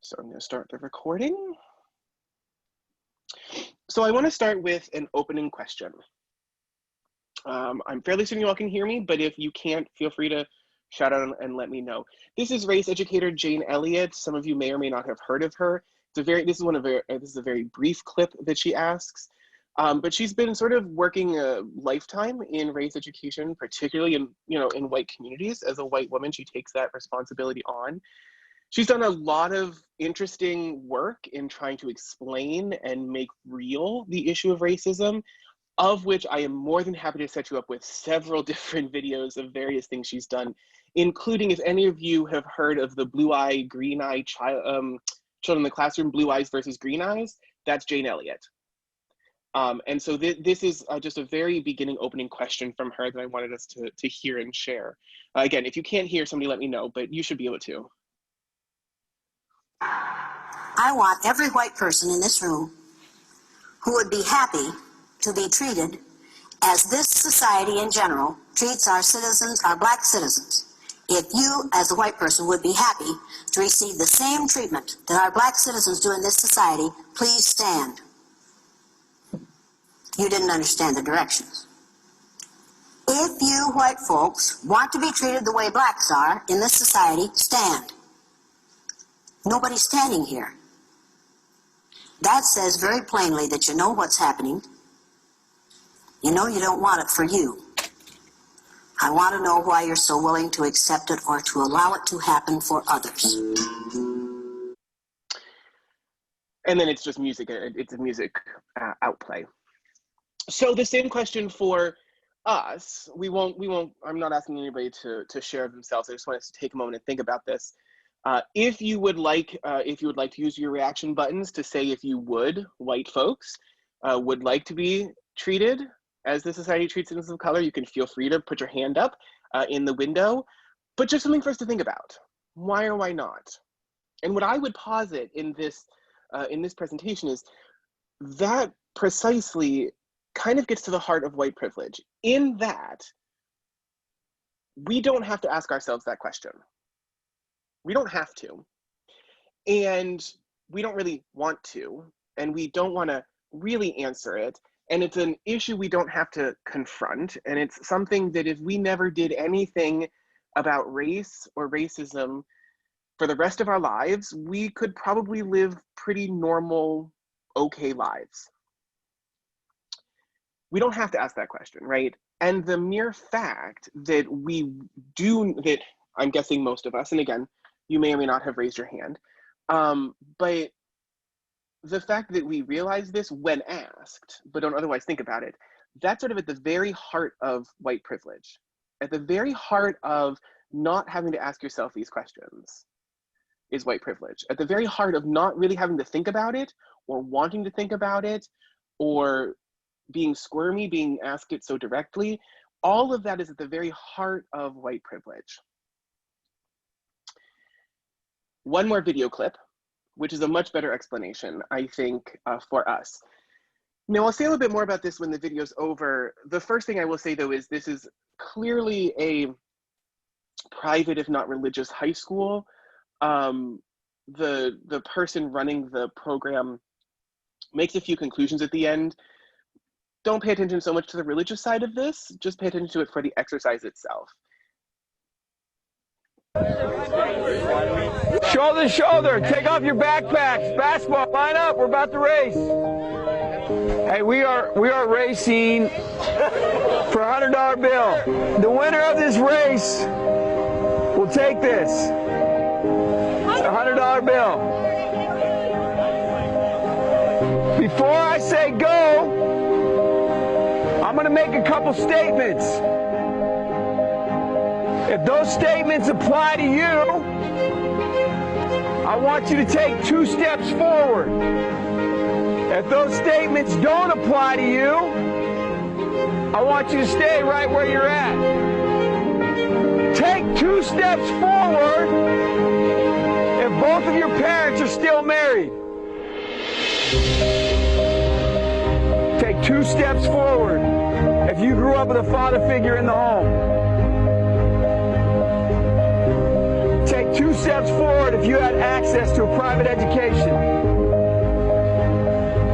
So I'm going to start the recording. So I want to start with an opening question. I'm fairly certain you all can hear me, but if you can't, feel free to shout out and let me know. This is race educator Jane Elliott. Some of you may or may not have heard of her. This is a very brief clip that she asks, but she's been sort of working a lifetime in race education, particularly in white communities. As a white woman, she takes that responsibility on. She's done a lot of interesting work in trying to explain and make real the issue of racism, of which I am more than happy to set you up with several different videos of various things she's done, including, if any of you have heard of the blue eye, green eye children in the classroom, blue eyes versus green eyes, that's Jane Elliott. And so this is just a very beginning opening question from her that I wanted us to hear and share. Again, if you can't hear, somebody let me know, but you should be able to. I want every white person in this room who would be happy to be treated as this society in general treats our citizens, our black citizens. If you, as a white person, would be happy to receive the same treatment that our black citizens do in this society, please stand. You didn't understand the directions. If you white folks want to be treated the way blacks are in this society, stand. Nobody's standing here. That says very plainly that you know what's happening. You know you don't want it for you. I want to know why you're so willing to accept it or to allow it to happen for others. And then it's just music. It's a music outplay. So the same question for us. I'm not asking anybody to share themselves. I just want us to take a moment and think about this. If you would like to use your reaction buttons to say if you white folks, would like to be treated as the society treats citizens of color, you can feel free to put your hand up in the window, but just something for us to think about. Why or why not? And what I would posit in this presentation is that precisely kind of gets to the heart of white privilege, in that we don't have to ask ourselves that question. We don't have to, and we don't really want to, and we don't want to really answer it. And it's an issue we don't have to confront. And it's something that if we never did anything about race or racism for the rest of our lives, we could probably live pretty normal, okay lives. We don't have to ask that question, right? And the mere fact that that I'm guessing most of us, and again, you may or may not have raised your hand, but the fact that we realize this when asked, but don't otherwise think about it, that's sort of at the very heart of white privilege, at the very heart of not having to ask yourself these questions is white privilege. At the very heart of not really having to think about it or wanting to think about it or being squirmy, being asked it so directly, all of that is at the very heart of white privilege. One more video clip, which is a much better explanation, I think, for us. Now, I'll say a little bit more about this when the video's over. The first thing I will say, though, is this is clearly a private, if not religious, high school. The person running the program makes a few conclusions at the end. Don't pay attention so much to the religious side of this, just pay attention to it for the exercise itself. Shoulder to shoulder, take off your backpacks. Basketball, line up, we're about to race. Hey, we are racing for a $100 bill. The winner of this race will take this. A $100 bill. Before I say go, I'm gonna make a couple statements. If those statements apply to you, I want you to take 2 steps forward. If those statements don't apply to you, I want you to stay right where you're at. Take 2 steps forward if both of your parents are still married. Take 2 steps forward if you grew up with a father figure in the home. Take 2 steps forward if you had access to a private education.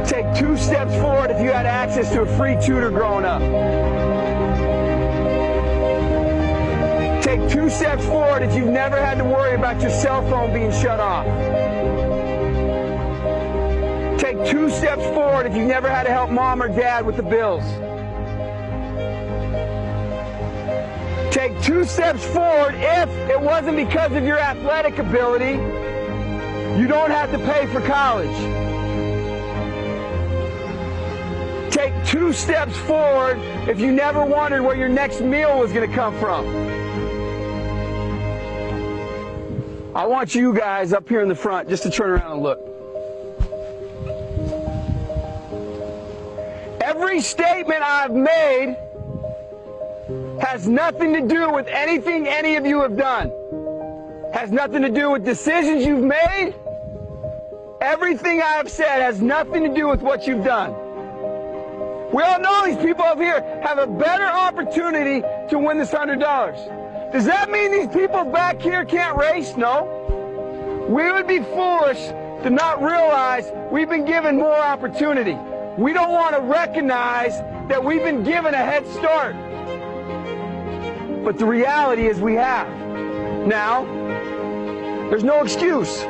Take 2 steps forward if you had access to a free tutor growing up. Take 2 steps forward if you've never had to worry about your cell phone being shut off. Take 2 steps forward if you've never had to help mom or dad with the bills. Take 2 steps forward if it wasn't because of your athletic ability, you don't have to pay for college. Take 2 steps forward if you never wondered where your next meal was going to come from. I want you guys up here in the front just to turn around and look. Every statement I've made has nothing to do with anything any of you have done. Has nothing to do with decisions you've made. Everything I have said has nothing to do with what you've done. We all know these people up here have a better opportunity to win this $100. Does that mean these people back here can't race? No. We would be foolish to not realize we've been given more opportunity. We don't want to recognize that we've been given a head start. But the reality is we have. Now, there's no excuse.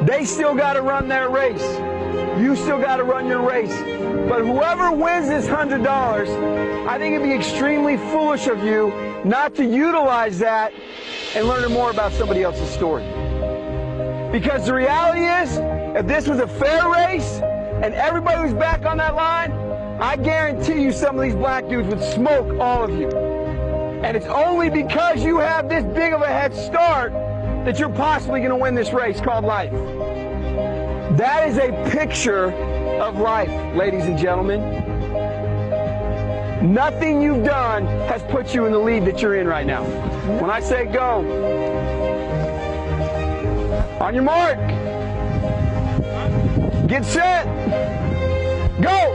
They still got to run their race. You still got to run your race. But whoever wins this $100, I think it'd be extremely foolish of you not to utilize that and learn more about somebody else's story. Because the reality is, if this was a fair race and everybody was back on that line, I guarantee you some of these black dudes would smoke all of you. And it's only because you have this big of a head start that you're possibly going to win this race called life. That is a picture of life, ladies and gentlemen. Nothing you've done has put you in the lead that you're in right now. When I say go, on your mark, get set, go!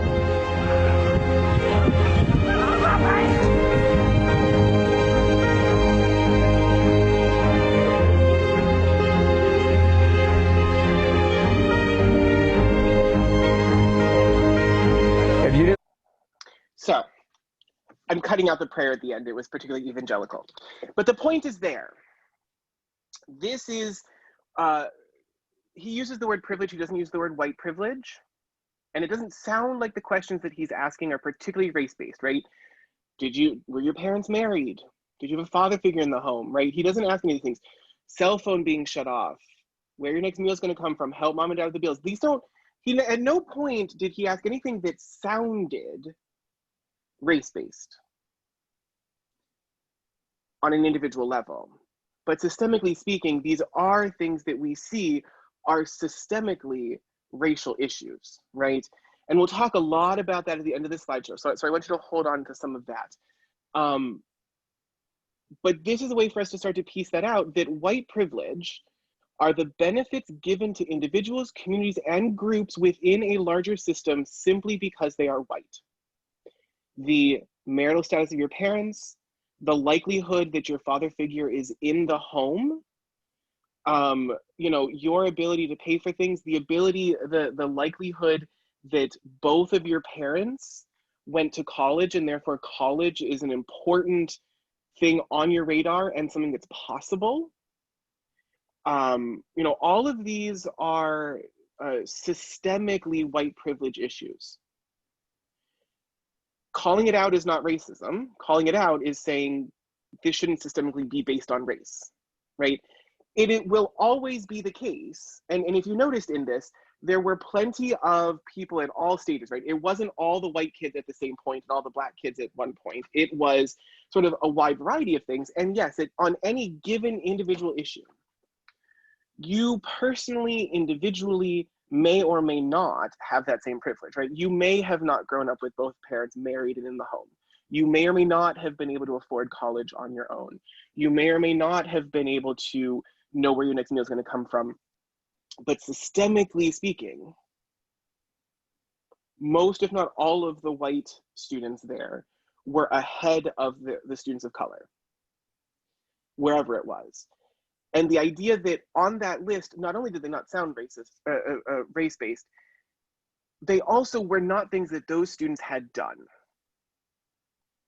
So, I'm cutting out the prayer at the end. It was particularly evangelical. But the point is there. This is, he uses the word privilege. He doesn't use the word white privilege. And it doesn't sound like the questions that he's asking are particularly race-based, right? Were your parents married? Did you have a father figure in the home, right? He doesn't ask any of these things. Cell phone being shut off. Where your next meal is going to come from. Help mom and dad with the bills. These don't, at no point did he ask anything that sounded race-based on an individual level. But systemically speaking, these are things that we see are systemically racial issues, right? And we'll talk a lot about that at the end of this slideshow. So I want you to hold on to some of that. But this is a way for us to start to piece that out, that white privilege are the benefits given to individuals, communities, and groups within a larger system simply because they are white. The marital status of your parents, the likelihood that your father figure is in the home, your ability to pay for things, the likelihood that both of your parents went to college and therefore college is an important thing on your radar and something that's possible. All of these are systemically white privilege issues. Calling it out is not racism. Calling it out is saying this shouldn't systemically be based on race, right? It will always be the case. And if you noticed in this, there were plenty of people at all stages, right? It wasn't all the white kids at the same point and all the black kids at one point. It was sort of a wide variety of things. And yes, on any given individual issue, you personally, individually, may or may not have that same privilege, right? You may have not grown up with both parents married and in the home. You may or may not have been able to afford college on your own. You may or may not have been able to know where your next meal is going to come from. But systemically speaking, most, if not all of the white students there were ahead of the students of color, wherever it was. And the idea that on that list, not only did they not sound racist, race-based, they also were not things that those students had done,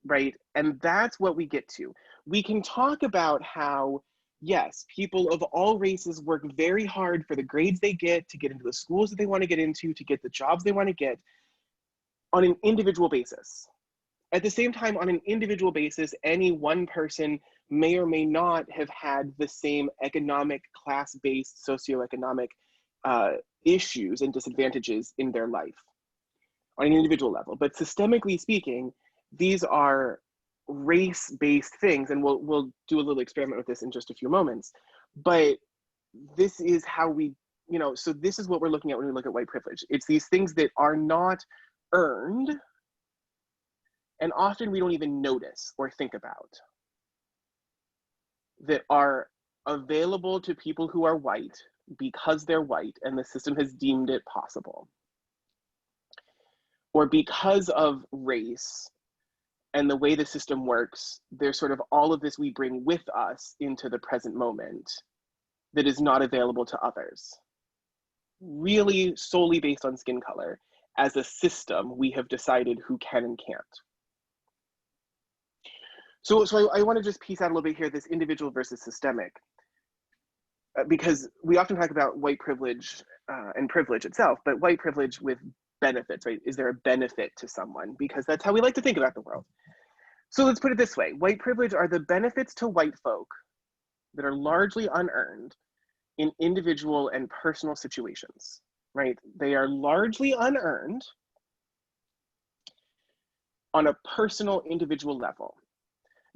right? And that's what we get to. We can talk about how, yes, people of all races work very hard for the grades they get, to get into the schools that they want to get into, to get the jobs they want to get, on an individual basis. At the same time, on an individual basis, any one person may or may not have had the same economic, class-based, socioeconomic issues and disadvantages in their life on an individual level. But systemically speaking, these are race-based things, and we'll do a little experiment with this in just a few moments. But this is how we, so this is what we're looking at when we look at white privilege. It's these things that are not earned, and often we don't even notice or think about, that are available to people who are white because they're white and the system has deemed it possible. Or because of race and the way the system works, there's sort of all of this we bring with us into the present moment that is not available to others. Really solely based on skin color. As a system, we have decided who can and can't. So I want to just piece out a little bit here, this individual versus systemic, because we often talk about white privilege and privilege itself, but white privilege with benefits, right? Is there a benefit to someone? Because that's how we like to think about the world. So let's put it this way. White privilege are the benefits to white folk that are largely unearned in individual and personal situations, right? They are largely unearned on a personal, individual level.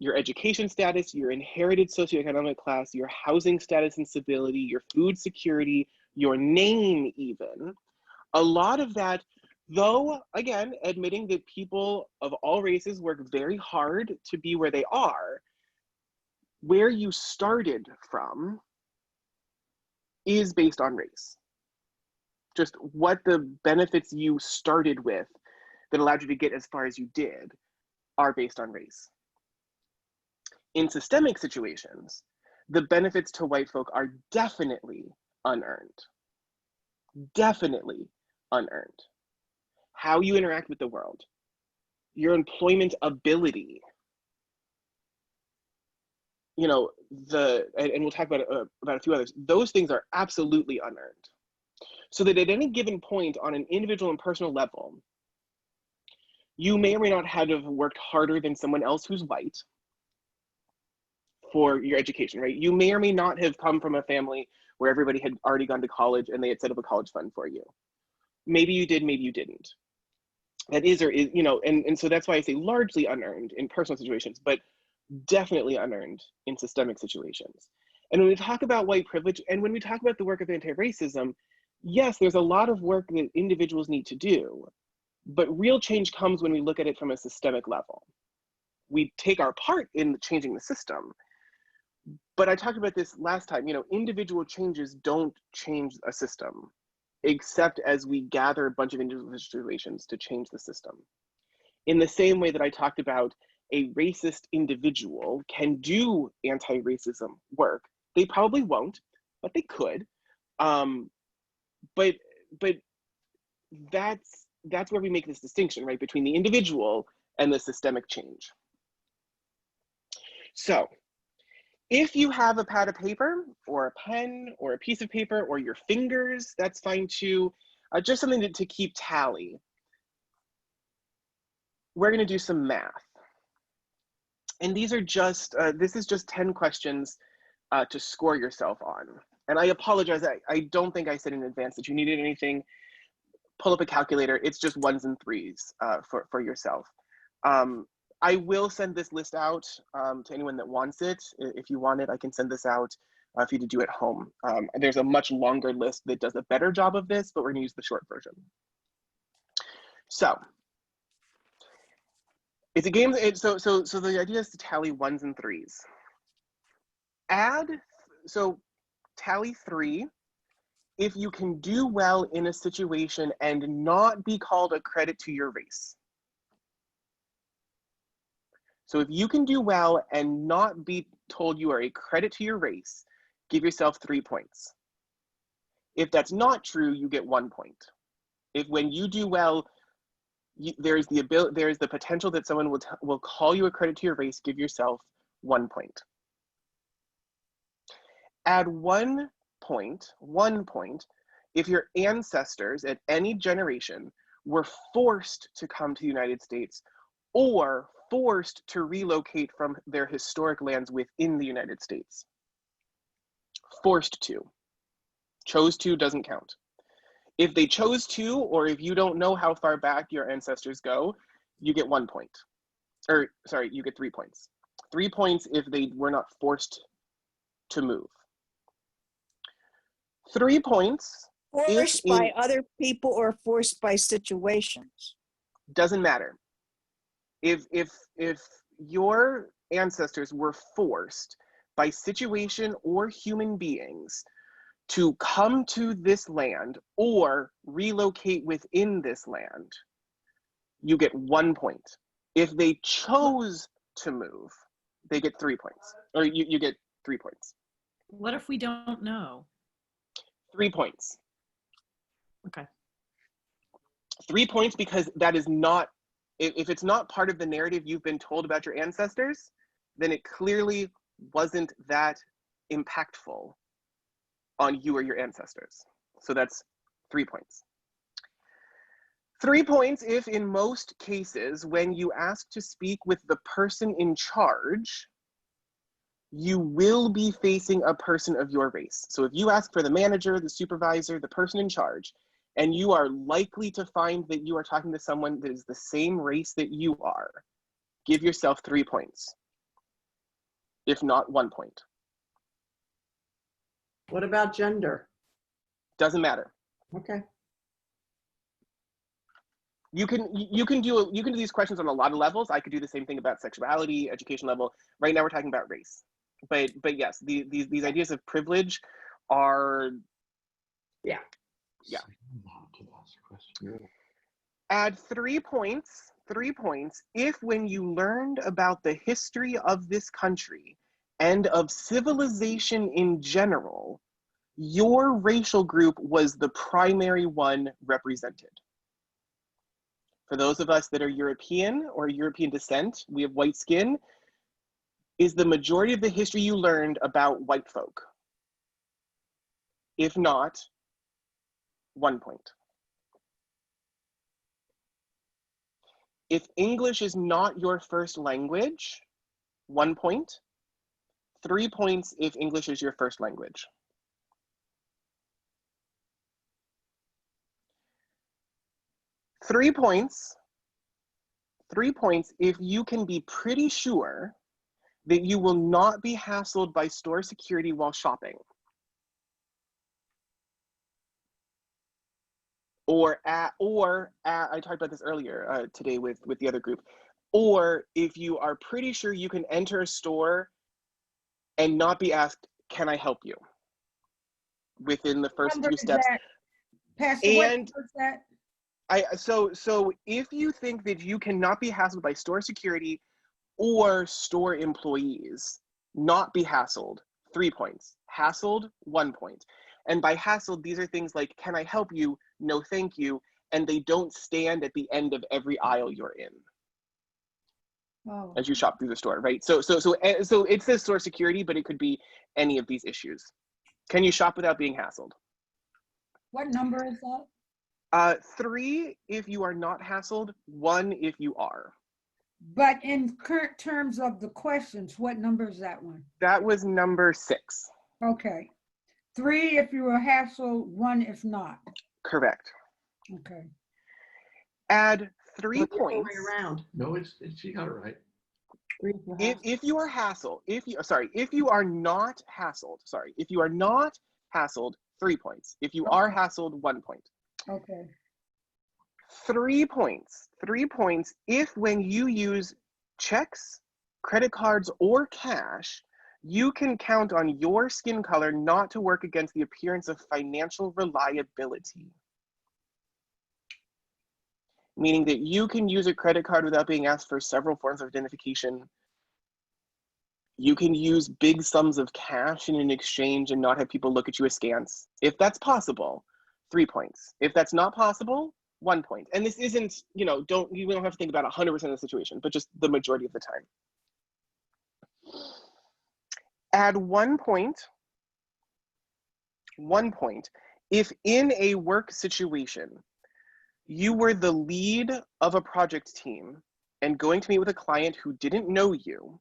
Your education status, your inherited socioeconomic class, your housing status and stability, your food security, your name even. A lot of that, though, again, admitting that people of all races work very hard to be where they are, where you started from is based on race. Just what the benefits you started with that allowed you to get as far as you did are based on race. In systemic situations, the benefits to white folk are definitely unearned. Definitely unearned. How you interact with the world, your employment ability, and we'll talk about a few others, those things are absolutely unearned. So that at any given point on an individual and personal level, you may or may not have worked harder than someone else who's white for your education, right? You may or may not have come from a family where everybody had already gone to college and they had set up a college fund for you. Maybe you did, maybe you didn't. That is, or is, and so that's why I say largely unearned in personal situations, but definitely unearned in systemic situations. And when we talk about white privilege, and when we talk about the work of anti-racism, yes, there's a lot of work that individuals need to do, but real change comes when we look at it from a systemic level. We take our part in changing the system, but I talked about this last time, individual changes don't change a system, except as we gather a bunch of individual situations to change the system. In the same way that I talked about a racist individual can do anti-racism work. They probably won't, but they could. But that's where we make this distinction, right, between the individual and the systemic change. So if you have a pad of paper or a pen or a piece of paper or your fingers, that's fine too. Just something to keep tally. We're going to do some math. And these are just, this is just 10 questions to score yourself on. And I apologize, I don't think I said in advance that you needed anything. Pull up a calculator, it's just ones and threes for yourself. I will send this list out to anyone that wants it. If you want it, I can send this out for you to do at home. There's a much longer list that does a better job of this, but we're gonna use the short version. So, it's a game, so the idea is to tally ones and threes. Tally 3 if you can do well in a situation and not be called a credit to your race. So if you can do well and not be told you are a credit to your race, Give yourself 3 points. If that's not true, you get 1 point. If when you do well, there's the potential that someone will call you a credit to your race, give yourself 1 point. Add 1 point, if your ancestors at any generation were forced to come to the United States or forced to relocate from their historic lands within the United States. Forced to. Chose to doesn't count. If they chose to, or if you don't know how far back your ancestors go, you get 1 point. Or, sorry, you get 3 points. 3 points if they were not forced to move. 3 points. Forced by other people or forced by situations? Doesn't matter. If your ancestors were forced by situation or human beings to come to this land or relocate within this land, you get 1 point. If they chose to move, they get 3 points. Or you get 3 points. What if we don't know? 3 points. Okay. 3 points because that is not, if it's not part of the narrative you've been told about your ancestors, then it clearly wasn't that impactful on you or your ancestors. So that's 3 points. 3 points if in most cases, when you ask to speak with the person in charge, you will be facing a person of your race. So if you ask for the manager, the supervisor, the person in charge, and you are likely to find that you are talking to someone that is the same race that you are, give yourself 3 points. If not, 1 point. What about gender? Doesn't matter. Okay. You can do these questions on a lot of levels. I could do the same thing about sexuality, education level. Right now we're talking about race. But yes, these ideas of privilege are, yeah. Add 3 points if when you learned about the history of this country and of civilization in general, your racial group was the primary one represented. For those of us that are European or European descent, we have white skin, is the majority of the history you learned about white folk. If not, 1 point. If English is not your first language, 1 point. 3 points if English is your first language. Three points if you can be pretty sure that you will not be hassled by store security while shopping. I talked about this earlier today with the other group, or if you are pretty sure you can enter a store and not be asked, can I help you? Within the first few steps. And so if you think that you cannot be hassled by store security or store employees, not be hassled, 3 points. Hassled, 1 point. And by hassled, these are things like, can I help you? No, thank you. And they don't stand at the end of every aisle you're in. Oh. As you shop through the store, right? So it says store security, but it could be any of these issues. Can you shop without being hassled? What number is that? 3 if you are not hassled, 1 if you are. But in current terms of the questions, what number is that one? That was number 6. Okay. 3 if you were hassled, 1 if not. Correct. Okay. Add 3 Look the other points. way around. No, she got it right. If you are hassled, if you are not hassled, 3 points. If you are hassled, 1 point. Okay. 3 points if when you use checks, credit cards, or cash, you can count on your skin color not to work against the appearance of financial reliability. Meaning that you can use a credit card without being asked for several forms of identification You can use big sums of cash in an exchange and not have people look at you askance. If that's possible, 3 points. If that's not possible, 1 point. And this isn't, you know, we don't have to think about 100% of the situation, but just the majority of the time. Add 1 point. 1 point. If in a work situation, you were the lead of a project team and going to meet with a client who didn't know you,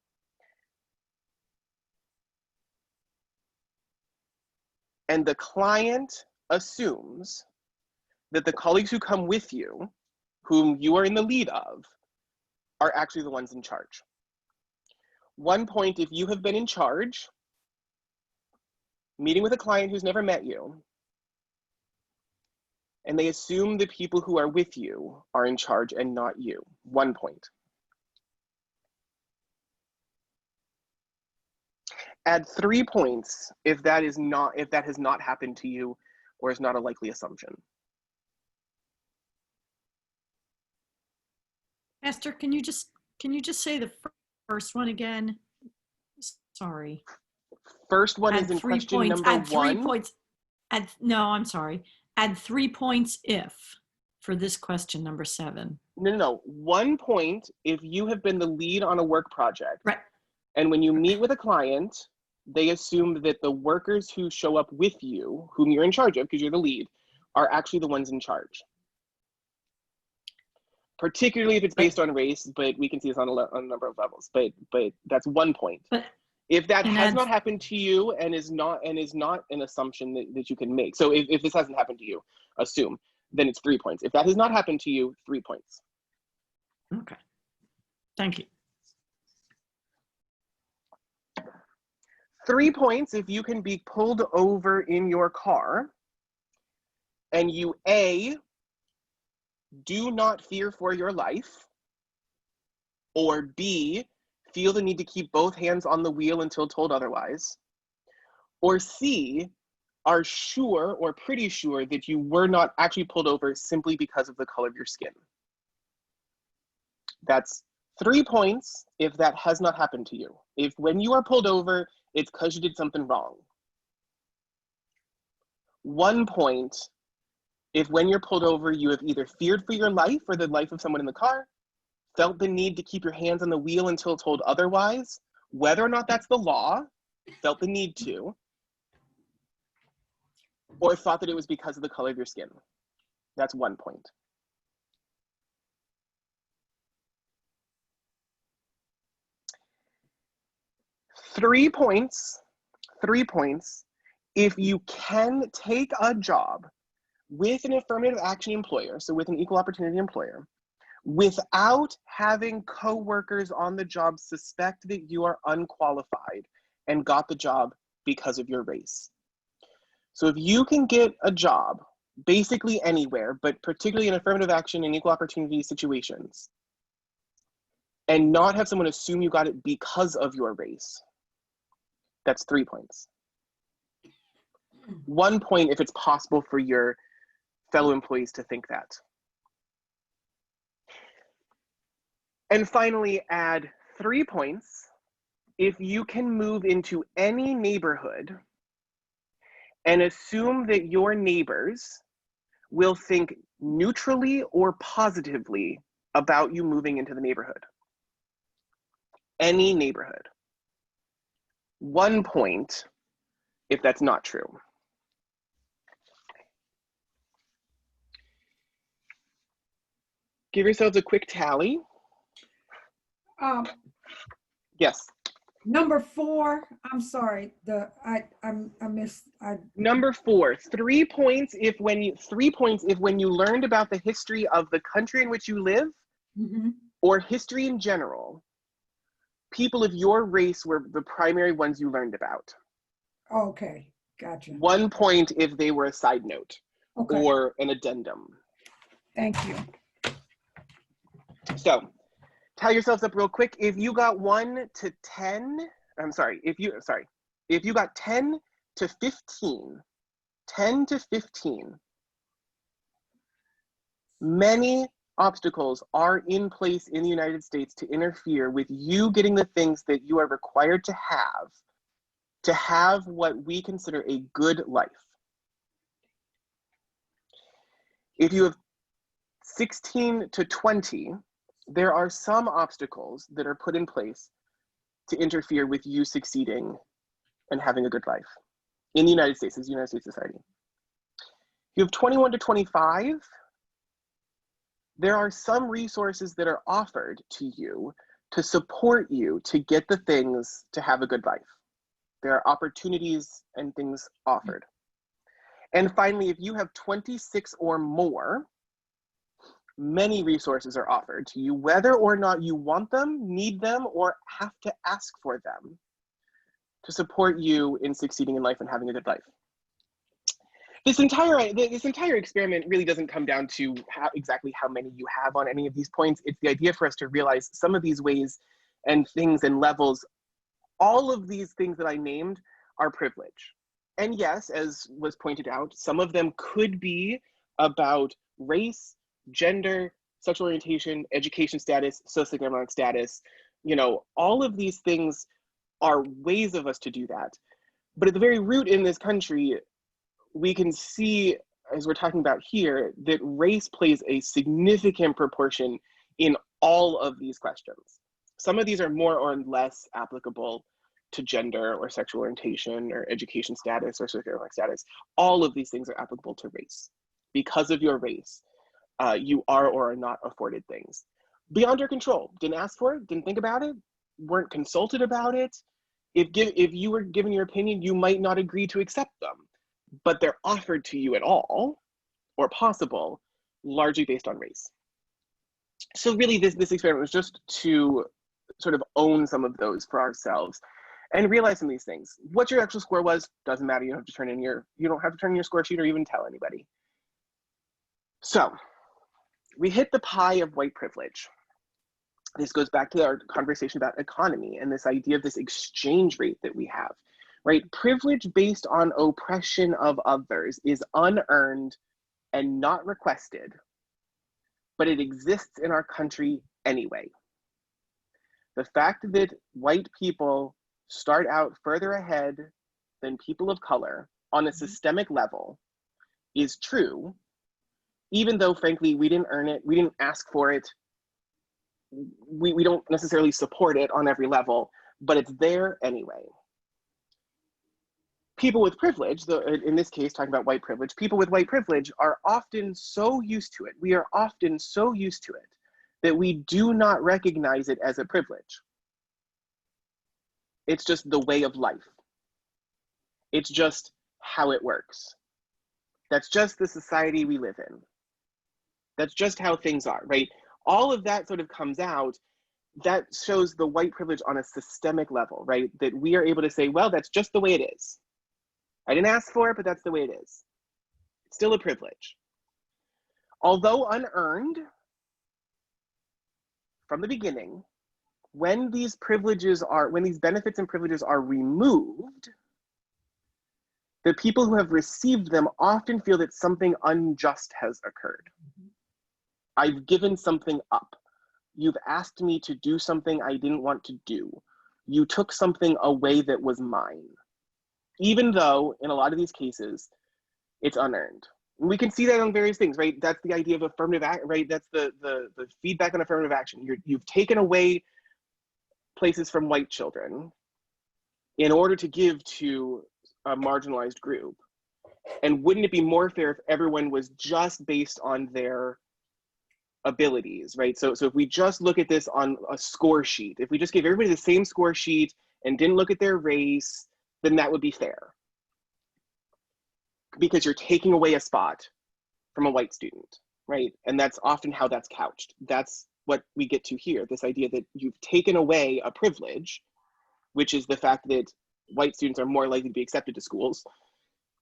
and the client assumes that the colleagues who come with you, whom you are in the lead of, are actually the ones in charge. 1 point if you have been in charge, meeting with a client who's never met you, and they assume the people who are with you are in charge and not you. 1 point. Add 3 points if that has not happened to you or is not a likely assumption. Esther, can you just say the first one again? Sorry. First one Add is in 3 question points. number Add 3 1. points. No, I'm sorry. Add 3 points if for this question number 7. No. 1 point if you have been the lead on a work project. Right. And when you meet with a client, they assume that the workers who show up with you, whom you're in charge of because you're the lead, are actually the ones in charge. Particularly if it's based on race, but we can see this on a number of levels. But that's 1 point. But if that has not happened to you and is not an assumption that you can make. So if this hasn't happened to you, assume, then it's 3 points. If that has not happened to you, 3 points. Okay. Thank you. 3 points if you can be pulled over in your car and you A, do not fear for your life, or B, feel the need to keep both hands on the wheel until told otherwise, or C, are sure or pretty sure that you were not actually pulled over simply because of the color of your skin. That's 3 points if that has not happened to you. If when you are pulled over, it's because you did something wrong. 1 point if when you're pulled over, you have either feared for your life or the life of someone in the car, felt the need to keep your hands on the wheel until told otherwise, whether or not that's the law, felt the need to, or thought that it was because of the color of your skin. That's 1 point. Three points if you can take a job with an affirmative action employer, so with an equal opportunity employer, without having coworkers on the job suspect that you are unqualified and got the job because of your race. So if you can get a job basically anywhere, but particularly in affirmative action and equal opportunity situations, and not have someone assume you got it because of your race, that's 3 points. 1 point if it's possible for your fellow employees to think that. And finally, add 3 points if you can move into any neighborhood and assume that your neighbors will think neutrally or positively about you moving into the neighborhood. Any neighborhood. 1 point if that's not true. Give yourselves a quick tally. Yes. Number 4, I'm sorry, I missed. Number 4, 3 points if when you learned about the history of the country in which you live, or history in general, people of your race were the primary ones you learned about. Okay, gotcha. 1 point if they were a side note or an addendum. Thank you. So, tell yourselves up real quick. If you got 1 to 10, if you got 10 to 15, many obstacles are in place in the United States to interfere with you getting the things that you are required to have what we consider a good life. If you have 16 to 20, there are some obstacles that are put in place to interfere with you succeeding and having a good life in the United States, as the United States society. If you have 21 to 25, there are some resources that are offered to you to support you to get the things to have a good life. There are opportunities and things offered. And finally, if you have 26 or more, many resources are offered to you, whether or not you want them, need them, or have to ask for them to support you in succeeding in life and having a good life. This entire experiment really doesn't come down to exactly how many you have on any of these points. It's the idea for us to realize some of these ways and things and levels, all of these things that I named are privilege. And yes, as was pointed out, some of them could be about race, gender, sexual orientation, education status, socioeconomic status. You know, all of these things are ways of us to do that. But at the very root in this country, we can see, as we're talking about here, that race plays a significant proportion in all of these questions. Some of these are more or less applicable to gender or sexual orientation or education status or socioeconomic status. All of these things are applicable to race. Because of your race, you are or are not afforded things. Beyond your control, didn't ask for it, didn't think about it, weren't consulted about it. If you were given your opinion, you might not agree to accept them, but they're offered to you at all, or possible, largely based on race. So really this experiment was just to sort of own some of those for ourselves and realize some of these things. What your actual score was, doesn't matter, you don't have to turn in your score sheet or even tell anybody. So, we hit the pie of white privilege. This goes back to our conversation about economy and this idea of this exchange rate that we have, right? Privilege based on oppression of others is unearned and not requested, but it exists in our country anyway. The fact that white people start out further ahead than people of color on a systemic level is true, even though, frankly, we didn't earn it, we didn't ask for it, we don't necessarily support it on every level, but it's there anyway. People with privilege, in this case, talking about white privilege, people with white privilege are often so used to it, we are often so used to it, that we do not recognize it as a privilege. It's just the way of life. It's just how it works. That's just the society we live in. That's just how things are, right? All of that sort of comes out. That shows the white privilege on a systemic level, right? That we are able to say, well, that's just the way it is. I didn't ask for it, but that's the way it is. It's still a privilege. Although unearned from the beginning, when these benefits and privileges are removed, the people who have received them often feel that something unjust has occurred. I've given something up. You've asked me to do something I didn't want to do. You took something away that was mine. Even though, in a lot of these cases, it's unearned. And we can see that on various things, right? That's the idea of affirmative action, right? That's the feedback on affirmative action. You've taken away places from white children in order to give to a marginalized group. And wouldn't it be more fair if everyone was just based on their abilities, right? So if we just look at this on a score sheet, if we just gave everybody the same score sheet and didn't look at their race, then that would be fair. Because you're taking away a spot from a white student, right? And that's often how that's couched. That's what we get to here, this idea that you've taken away a privilege, which is the fact that white students are more likely to be accepted to schools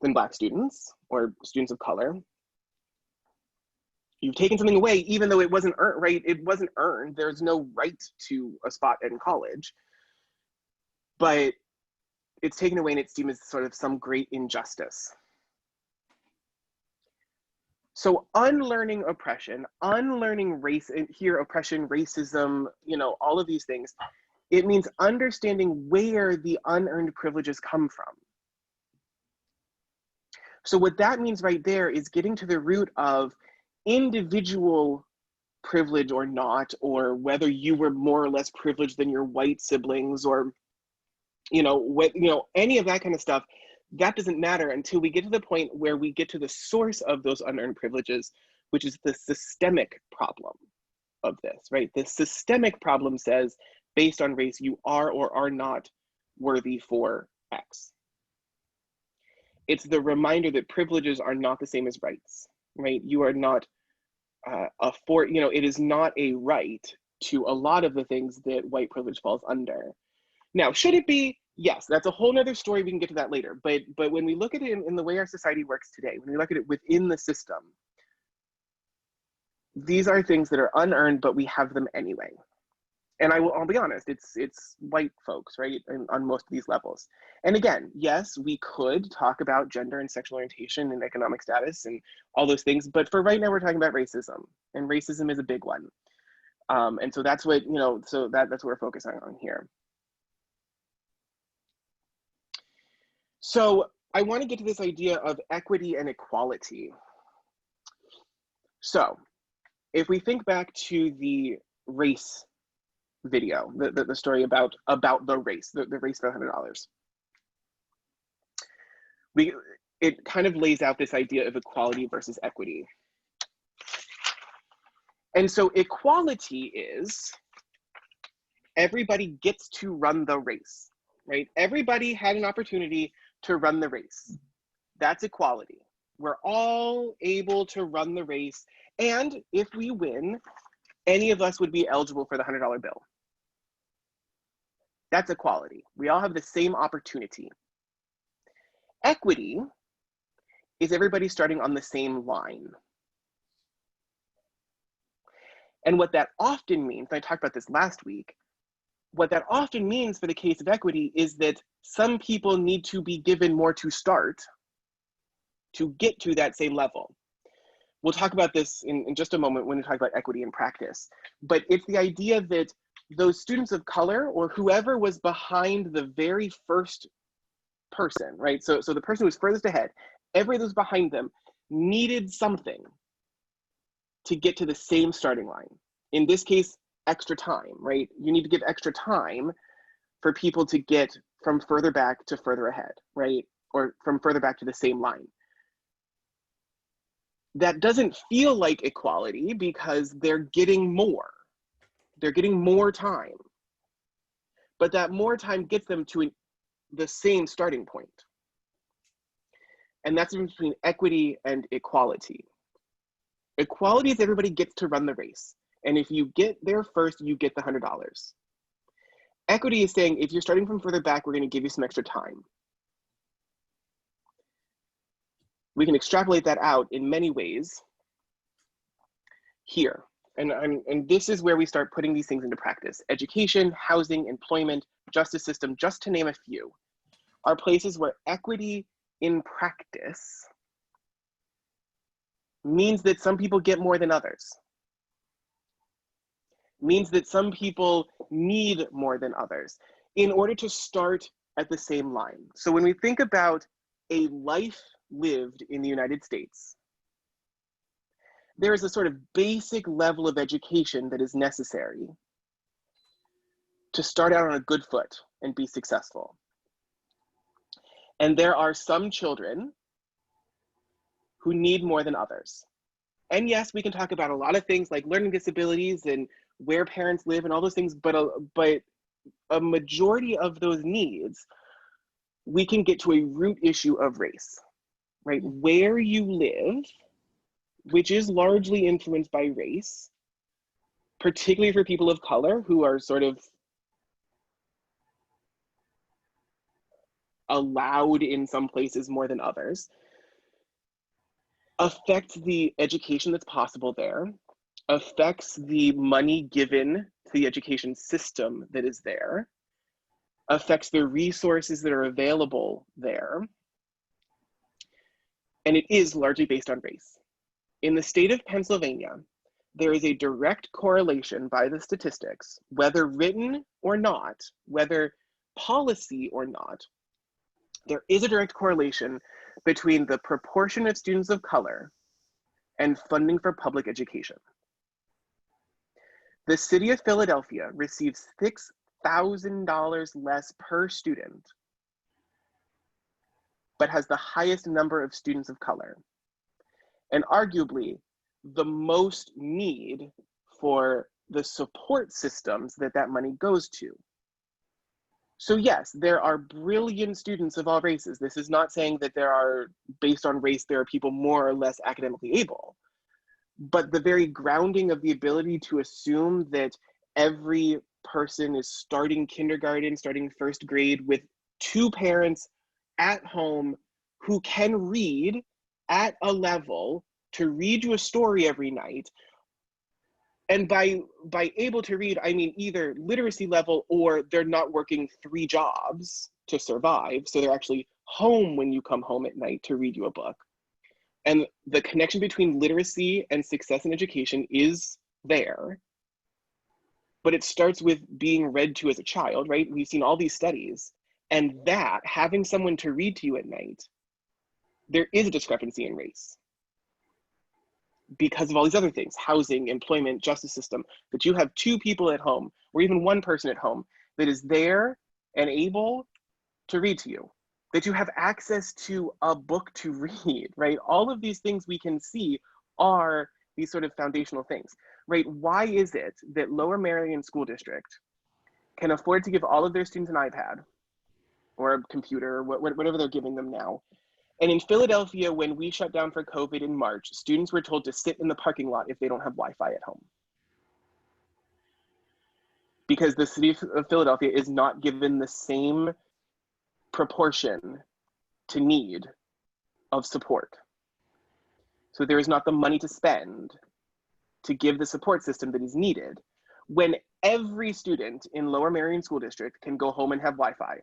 than Black students or students of color. You've taken something away, even though it wasn't earned, right? It wasn't earned. There's no right to a spot in college, but it's taken away and it's deemed as sort of some great injustice. So unlearning oppression, unlearning race, and here oppression, racism, you know, all of these things, it means understanding where the unearned privileges come from. So what that means right there is getting to the root of individual privilege or not, or whether you were more or less privileged than your white siblings, or any of that kind of stuff. That doesn't matter until we get to the point where we get to the source of those unearned privileges, which is the systemic problem of this, right? The systemic problem says, based on race, you are or are not worthy for X. It's the reminder that privileges are not the same as rights, right? You are not it is not a right to a lot of the things that white privilege falls under. Now, should it be? Yes, that's a whole nother story. We can get to that later. But when we look at it in the way our society works today, when we look at it within the system, these are things that are unearned, but we have them anyway. And I'll be honest, it's white folks, right, on most of these levels. And again, yes, we could talk about gender and sexual orientation and economic status and all those things, but for right now, we're talking about racism, and racism is a big one. And so that's what, that's what we're focusing on here. So I want to get to this idea of equity and equality. So if we think back to the race video, the story about the race, the race for $100, it kind of lays out this idea of equality versus equity. And so equality is everybody gets to run the race, right? Everybody had an opportunity to run the race. That's equality. We're all able to run the race. And if we win, any of us would be eligible for the $100 bill. That's equality. We all have the same opportunity. Equity is everybody starting on the same line. And what that often means, and I talked about this last week, what that often means for the case of equity is that some people need to be given more to start to get to that same level. We'll talk about this in just a moment when we talk about equity in practice. But it's the idea that those students of color, or whoever was behind the very first person, right? So the person who was furthest ahead, everybody that was behind them needed something to get to the same starting line. In this case, extra time, right? You need to give extra time for people to get from further back to further ahead, right? Or from further back to the same line. That doesn't feel like equality because they're getting more. They're getting more time. But that more time gets them to the same starting point. And that's the difference between equity and equality. Equality is everybody gets to run the race. And if you get there first, you get the $100. Equity is saying, if you're starting from further back, we're going to give you some extra time. We can extrapolate that out in many ways here. And this is where we start putting these things into practice. Education, housing, employment, justice system, just to name a few, are places where equity in practice means that some people get more than others. Means that some people need more than others in order to start at the same line. So when we think about a life lived in the United States, there is a sort of basic level of education that is necessary to start out on a good foot and be successful. And there are some children who need more than others. And yes, we can talk about a lot of things like learning disabilities and where parents live and all those things, but a majority of those needs, we can get to a root issue of race, right? Where you live, which is largely influenced by race, particularly for people of color who are sort of allowed in some places more than others, affects the education that's possible there, affects the money given to the education system that is there, affects the resources that are available there, and it is largely based on race. In the state of Pennsylvania, there is a direct correlation by the statistics, whether written or not, whether policy or not, there is a direct correlation between the proportion of students of color and funding for public education. The city of Philadelphia receives $6,000 less per student, but has the highest number of students of color, and arguably the most need for the support systems that that money goes to. So yes, there are brilliant students of all races. This is not saying that there are, based on race, there are people more or less academically able. But the very grounding of the ability to assume that every person is starting kindergarten, starting first grade with two parents at home who can read at a level to read you a story every night. And by able to read, I mean either literacy level or they're not working 3 jobs to survive. So they're actually home when you come home at night to read you a book. And the connection between literacy and success in education is there. But it starts with being read to as a child, right? We've seen all these studies. And that, having someone to read to you at night, there is a discrepancy in race. Because of all these other things, housing, employment, justice system, that you have 2 people at home, or even 1 person at home that is there and able to read to you, that you have access to a book to read, right? All of these things we can see are these sort of foundational things, right? Why is it that Lower Merion School District can afford to give all of their students an iPad or a computer, whatever they're giving them now? And in Philadelphia, when we shut down for COVID in March, students were told to sit in the parking lot if they don't have Wi-Fi at home. Because the city of Philadelphia is not given the same proportion to need of support. So there is not the money to spend to give the support system that is needed when every student in Lower Merion School District can go home and have Wi-Fi,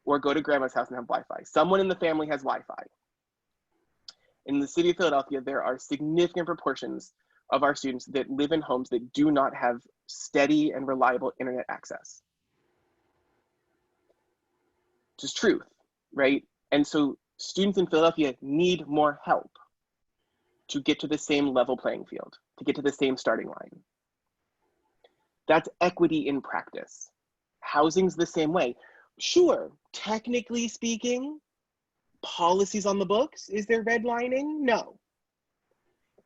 or go to grandma's house and have Wi-Fi. Someone in the family has Wi-Fi. In the city of Philadelphia, there are significant proportions of our students that live in homes that do not have steady and reliable internet access. Just truth, right? And so students in Philadelphia need more help to get to the same level playing field, to get to the same starting line. That's equity in practice. Housing's the same way. Sure, technically speaking, policies on the books, is there redlining? No.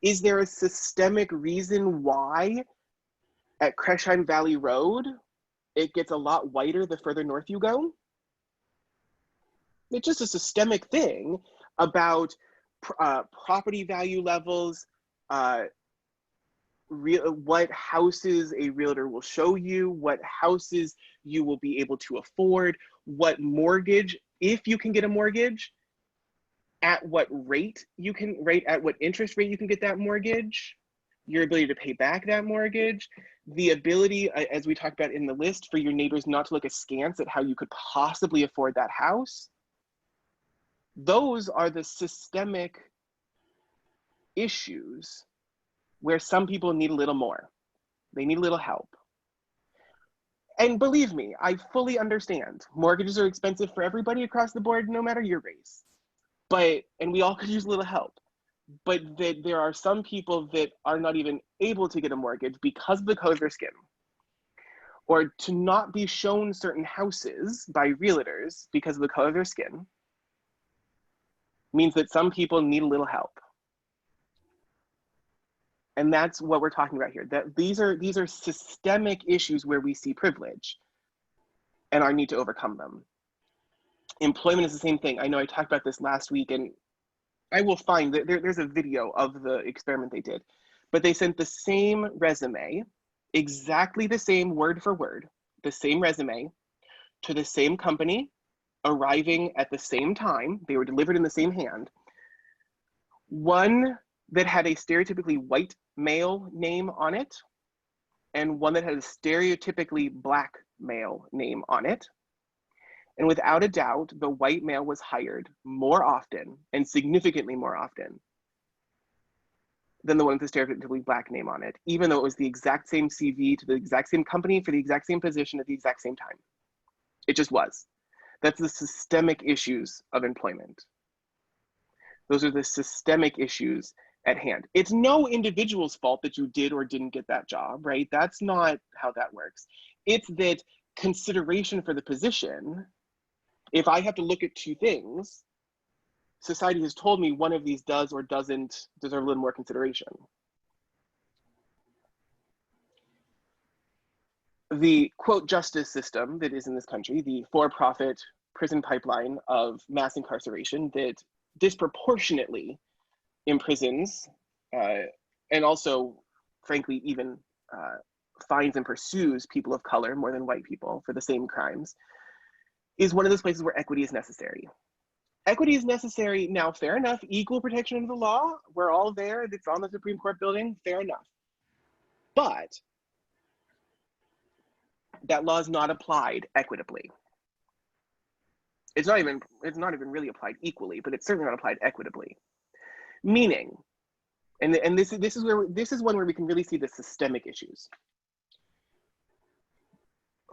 Is there a systemic reason why at Cresheim Valley Road, it gets a lot whiter the further north you go? It's just a systemic thing about property value levels, what houses a realtor will show you, what houses you will be able to afford, what mortgage, if you can get a mortgage, at what rate you can, at what interest rate you can get that mortgage, your ability to pay back that mortgage, the ability, as we talked about in the list, for your neighbors not to look askance at how you could possibly afford that house. Those are the systemic issues where some people need a little more. They need a little help. And believe me, I fully understand. Mortgages are expensive for everybody across the board, no matter your race. And we all could use a little help. But that there are some people that are not even able to get a mortgage because of the color of their skin, or to not be shown certain houses by realtors because of the color of their skin, means that some people need a little help. And that's what we're talking about here. That these are systemic issues where we see privilege and our need to overcome them. Employment is the same thing. I know I talked about this last week, and I will find that there's a video of the experiment they did, but they sent the same resume, exactly the same word for word, the same resume to the same company, arriving at the same time. They were delivered in the same hand. One that had a stereotypically white male name on it, and one that had a stereotypically black male name on it. And without a doubt, the white male was hired more often, and significantly more often, than the one with the stereotypically Black name on it, even though it was the exact same CV to the exact same company for the exact same position at the exact same time. It just was. That's the systemic issues of employment. Those are the systemic issues at hand. It's no individual's fault that you did or didn't get that job, right? That's not how that works. It's that consideration for the position, if I have to look at two things, society has told me one of these does or doesn't deserve a little more consideration. The quote justice system that is in this country, the for-profit prison pipeline of mass incarceration that disproportionately imprisons and also, frankly, even finds and pursues people of color more than white people for the same crimes, is one of those places where equity is necessary. Equity is necessary. Now, fair enough, equal protection under the law, we're all there, it's on the Supreme Court building, fair enough. But that law is not applied equitably. It's not even really applied equally, but it's certainly not applied equitably. Meaning, and this is one where we can really see the systemic issues.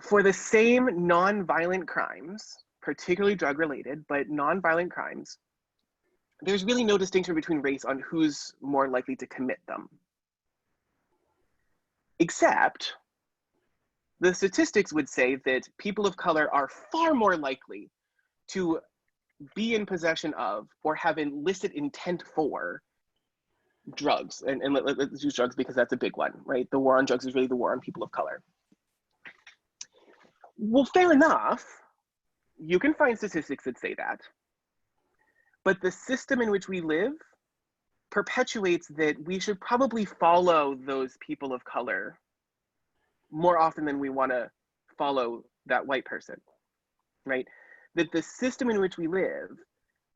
For the same non-violent crimes, particularly drug-related, but non-violent crimes, there's really no distinction between race on who's more likely to commit them. Except, the statistics would say that people of color are far more likely to be in possession of or have illicit intent for drugs. And let's use drugs because that's a big one, right? The war on drugs is really the war on people of color. Well, fair enough. You can find statistics that say that. But the system in which we live perpetuates that we should probably follow those people of color more often than we want to follow that white person, right? That the system in which we live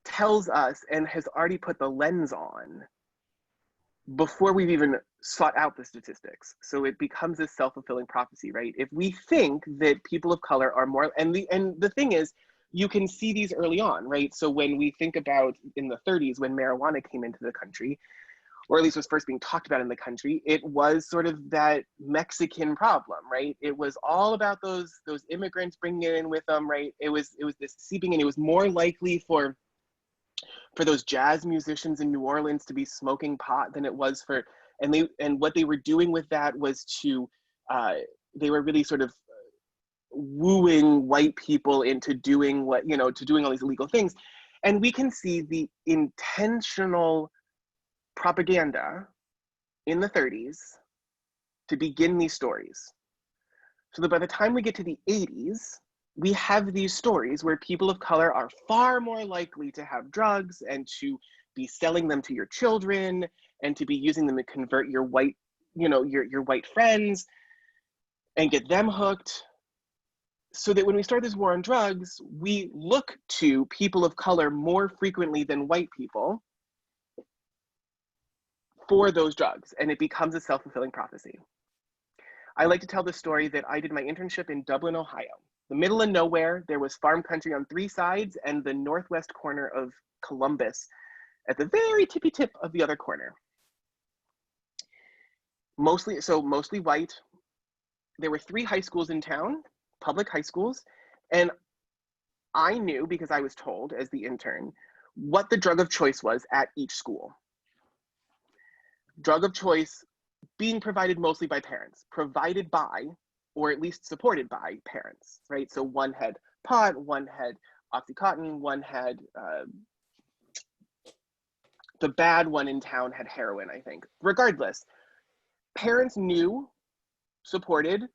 tells us and has already put the lens on before we've even sought out the statistics. So it becomes a self-fulfilling prophecy, right? If we think that people of color are more, and the thing is, you can see these early on, right? So when we think about in the 30s, when marijuana came into the country, or at least was first being talked about in the country, it was sort of that Mexican problem, right? It was all about those immigrants bringing it in with them, right? It was this seeping in. It was more likely for those jazz musicians in New Orleans to be smoking pot than it was for, and what they were doing with that was to, they were really sort of wooing white people into doing to doing all these illegal things. And we can see the intentional propaganda in the 30s to begin these stories. So that by the time we get to the 80s, we have these stories where people of color are far more likely to have drugs and to be selling them to your children and to be using them to convert your white, your white friends and get them hooked. So that when we start this war on drugs, we look to people of color more frequently than white people for those drugs, and it becomes a self-fulfilling prophecy. I like to tell the story that I did my internship in Dublin, Ohio. The middle of nowhere, there was farm country on 3 sides and the northwest corner of Columbus at the very tippy tip of the other corner. Mostly white. There were 3 high schools in town, public high schools, and I knew, because I was told as the intern, what the drug of choice was at each school. Drug of choice being provided mostly by parents, provided by, or at least supported by parents, right? So one had pot, one had Oxycontin, one had, the bad one in town had heroin, I think. Regardless, parents knew, supported.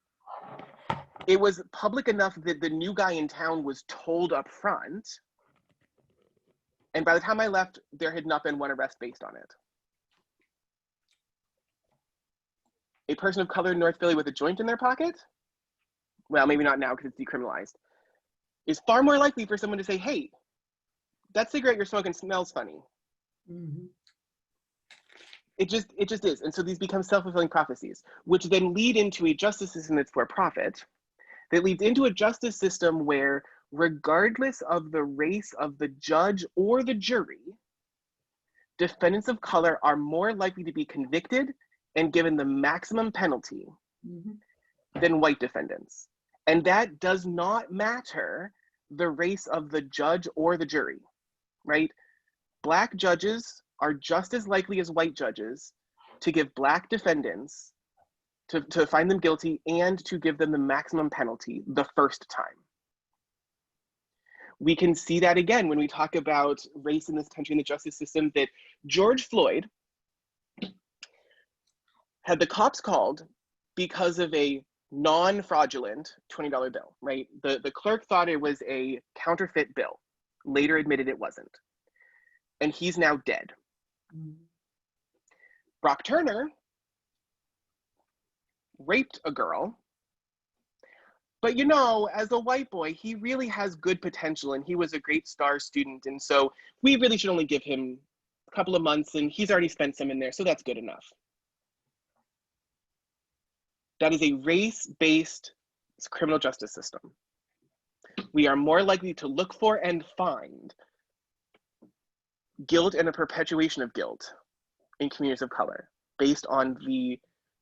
It was public enough that the new guy in town was told up front. And by the time I left, there had not been one arrest based on it. A person of color in North Philly with a joint in their pocket, well, maybe not now because it's decriminalized, is far more likely for someone to say, hey, that cigarette you're smoking smells funny. Mm-hmm. It just is. And so these become self-fulfilling prophecies, which then lead into a justice system that's for profit, that leads into a justice system where, regardless of the race of the judge or the jury, defendants of color are more likely to be convicted and given the maximum penalty than white defendants. And that does not matter the race of the judge or the jury, right? Black judges are just as likely as white judges to give Black defendants, to find them guilty and to give them the maximum penalty the first time. We can see that again when we talk about race in this country and the justice system, that George Floyd had the cops called because of a non-fraudulent $20 bill, right? The clerk thought it was a counterfeit bill, later admitted it wasn't. And he's now dead. Brock Turner raped a girl, but you know, as a white boy, he really has good potential and he was a great star student. And so we really should only give him a couple of months, and he's already spent some in there, so that's good enough. That is a race-based criminal justice system. We are more likely to look for and find guilt and a perpetuation of guilt in communities of color based on the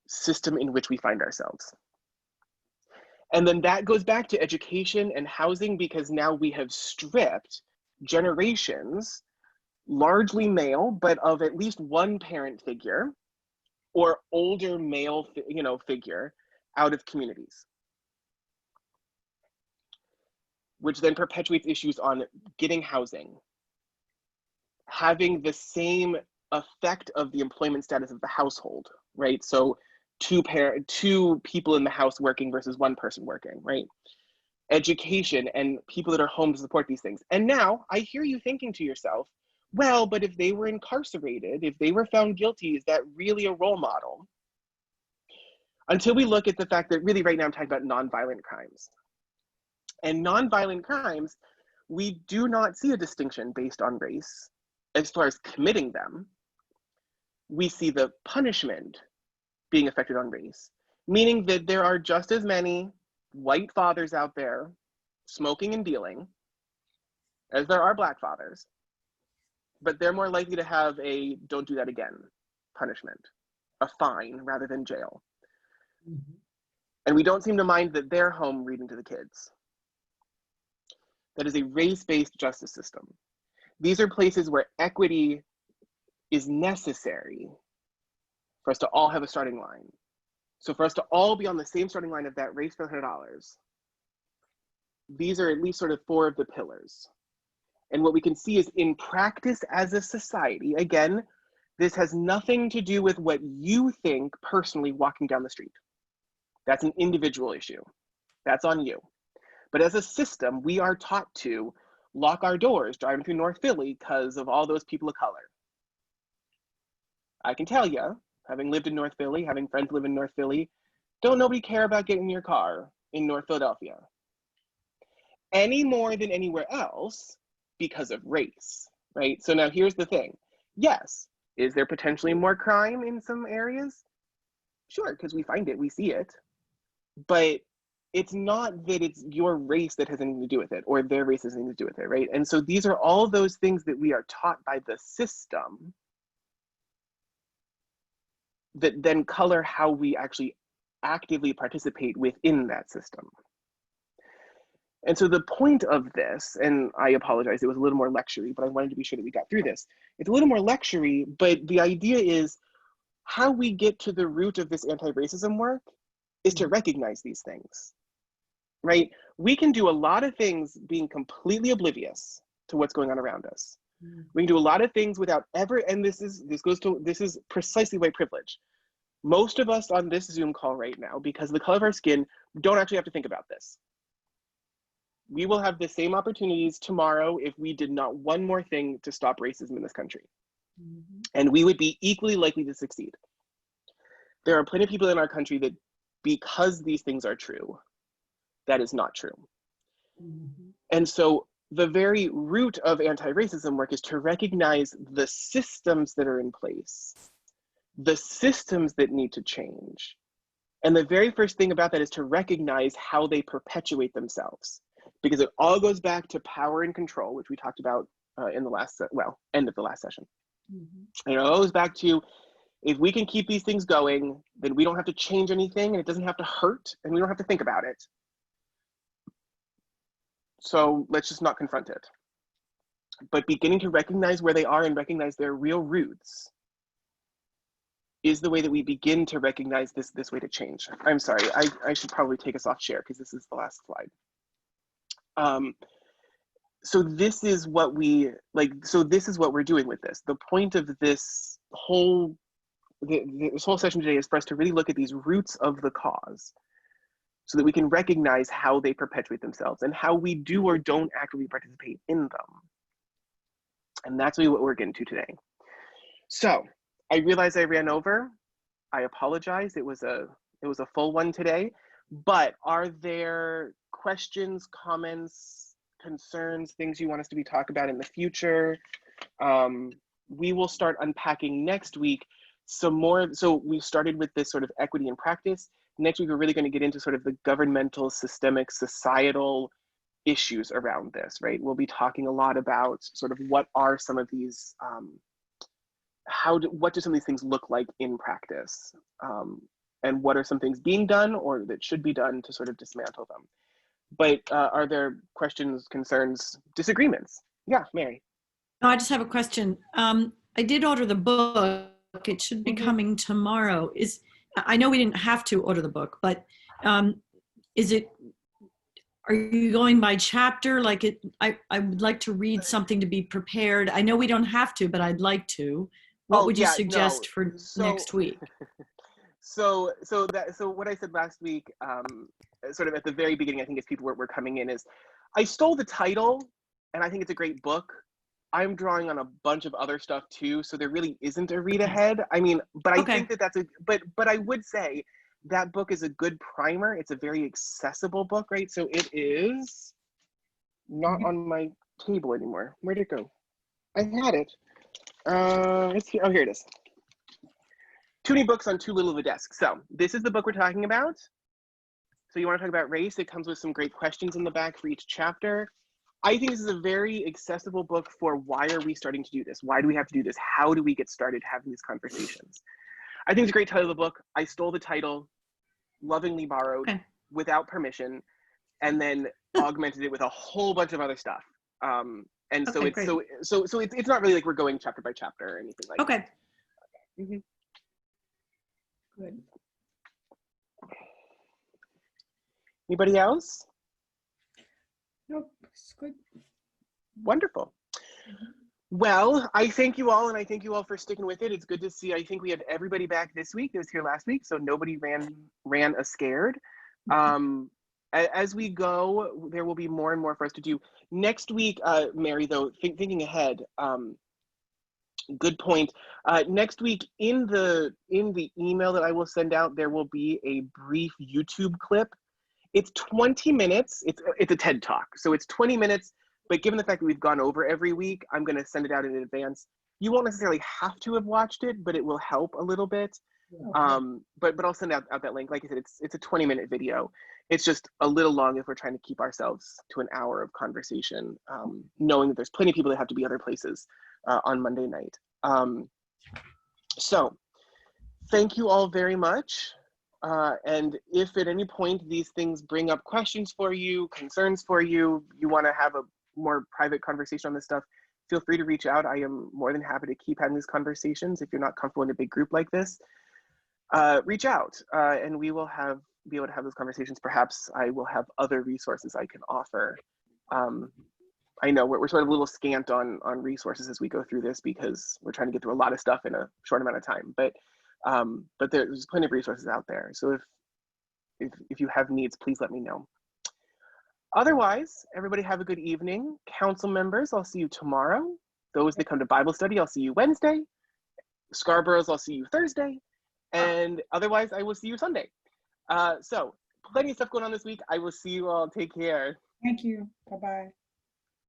system in which we find ourselves. And then that goes back to education and housing, because now we have stripped generations, largely male, but of at least one parent figure or older male, figure out of communities, which then perpetuates issues on getting housing, having the same effect of the employment status of the household, right? So two people in the house working versus one person working, right? Education and people that are home to support these things. And now I hear you thinking to yourself, well, but if they were incarcerated, if they were found guilty, is that really a role model? Until we look at the fact that really right now I'm talking about nonviolent crimes. And nonviolent crimes, we do not see a distinction based on race as far as committing them. We see the punishment being affected on race, meaning that there are just as many white fathers out there smoking and dealing as there are Black fathers, but they're more likely to have a don't do that again punishment, a fine rather than jail. And we don't seem to mind that they're home reading to the kids. That is a race-based justice system. These are places where equity is necessary for us to all have a starting line. So for us to all be on the same starting line of that race for $100, these are at least sort of 4 of the pillars. And what we can see is in practice as a society, again, this has nothing to do with what you think personally walking down the street. That's an individual issue. That's on you. But as a system, we are taught to lock our doors driving through North Philly because of all those people of color. I can tell you, having lived in North Philly, having friends live in North Philly, don't nobody care about getting in your car in North Philadelphia any more than anywhere else because of race, right? So now here's the thing. Yes, is there potentially more crime in some areas? Sure, because we find it, we see it. But it's not that it's your race that has anything to do with it or their race has anything to do with it, right? And so these are all those things that we are taught by the system that then color how we actually actively participate within that system. And so the point of this, and I apologize, it was a little more lecture-y, but I wanted to be sure that we got through this. It's a little more lecture-y, but the idea is how we get to the root of this anti-racism work is to recognize these things, right? We can do a lot of things being completely oblivious to what's going on around us. We can do a lot of things without ever, and this is precisely white privilege. Most of us on this Zoom call right now, because of the color of our skin, don't actually have to think about this. We will have the same opportunities tomorrow if we did not one more thing to stop racism in this country. And we would be equally likely to succeed. There are plenty of people in our country that, because these things are true, that is not true. And so the very root of anti-racism work is to recognize the systems that are in place, the systems that need to change. And the very first thing about that is to recognize how they perpetuate themselves, because it all goes back to power and control, which we talked about in the last, end of the last session. And it goes back to, if we can keep these things going, then we don't have to change anything, and it doesn't have to hurt, and we don't have to think about it. So let's just not confront it. But beginning to recognize where they are and recognize their real roots is the way that we begin to recognize this way to change. I'm sorry, I should probably take us off share because this is the last slide. So this is what we so this is what we're doing with this. The point of this whole this whole session today is for us to really look at these roots of the cause, so that we can recognize how they perpetuate themselves and how we do or don't actively participate in them. And that's really what we're getting to today. So I realize I ran over. I apologize. It was a full one today. But are there questions, comments, concerns, things you want us to be talking about in the future? We will start unpacking next week some more. So we started with this sort of equity in practice. Next week, we're really going to get into sort of the governmental, systemic, societal issues around this, right? We'll be talking a lot about sort of what are some of these, what do some of these things look like in practice? And what are some things being done or that should be done to sort of dismantle them? But are there questions, concerns, disagreements? Yeah, Mary. No, I just have a question. I did order the book. It should be coming tomorrow. I know we didn't have to order the book, but are you going by chapter? I would like to read something to be prepared. I know we don't have to, but I'd like to. What would you suggest for next week? So what I said last week, sort of at the very beginning, I think as people were coming in, is I stole the title, and I think it's a great book. I'm drawing on a bunch of other stuff too, so there really isn't a read ahead. I mean, but I think that's but I would say that book is a good primer. It's a very accessible book, right? So it is not on my table anymore. Where'd it go? I had it. It's here. Oh, here it is. Too many books on too little of a desk. So this is the book we're talking about. So you want to talk about race? It comes with some great questions in the back for each chapter. I think this is a very accessible book for why are we starting to do this? Why do we have to do this? How do we get started having these conversations? I think it's a great title of the book. I stole the title, lovingly borrowed, without permission, and then augmented it with a whole bunch of other stuff. And so it's it's not really like we're going chapter by chapter or anything like that. Mm-hmm. Good. Anybody else? Nope, it's good. Wonderful. Well, I thank you all, and I thank you all for sticking with it. It's good to see. I think we had everybody back this week that was here last week, so nobody ran a scared. As we go, there will be more and more for us to do. Next week, Mary, though, thinking ahead, good point. Next week, in the email that I will send out, there will be a brief YouTube clip. It's 20 minutes. It's a TED Talk, so it's 20 minutes. But given the fact that we've gone over every week, I'm going to send it out in advance. You won't necessarily have to have watched it, but it will help a little bit. Okay. But I'll send out that link. Like I said, it's a 20-minute video. It's just a little long if we're trying to keep ourselves to an hour of conversation, knowing that there's plenty of people that have to be other places on Monday night. So thank you all very much. And if at any point these things bring up questions for you, concerns for you, you want to have a more private conversation on this stuff, feel free to reach out. I am more than happy to keep having these conversations. If you're not comfortable in a big group like this, reach out and we will be able to have those conversations. Perhaps I will have other resources I can offer. I know we're sort of a little scant on resources as we go through this because we're trying to get through a lot of stuff in a short amount of time, but there's plenty of resources out there. So if you have needs, please let me know. Otherwise, everybody have a good evening. Council members, I'll see you tomorrow. Those that come to Bible study, I'll see you Wednesday. Scarboroughs, I'll see you Thursday. And otherwise, I will see you Sunday. So plenty of stuff going on this week. I will see you all. Take care. Thank you. Bye-bye.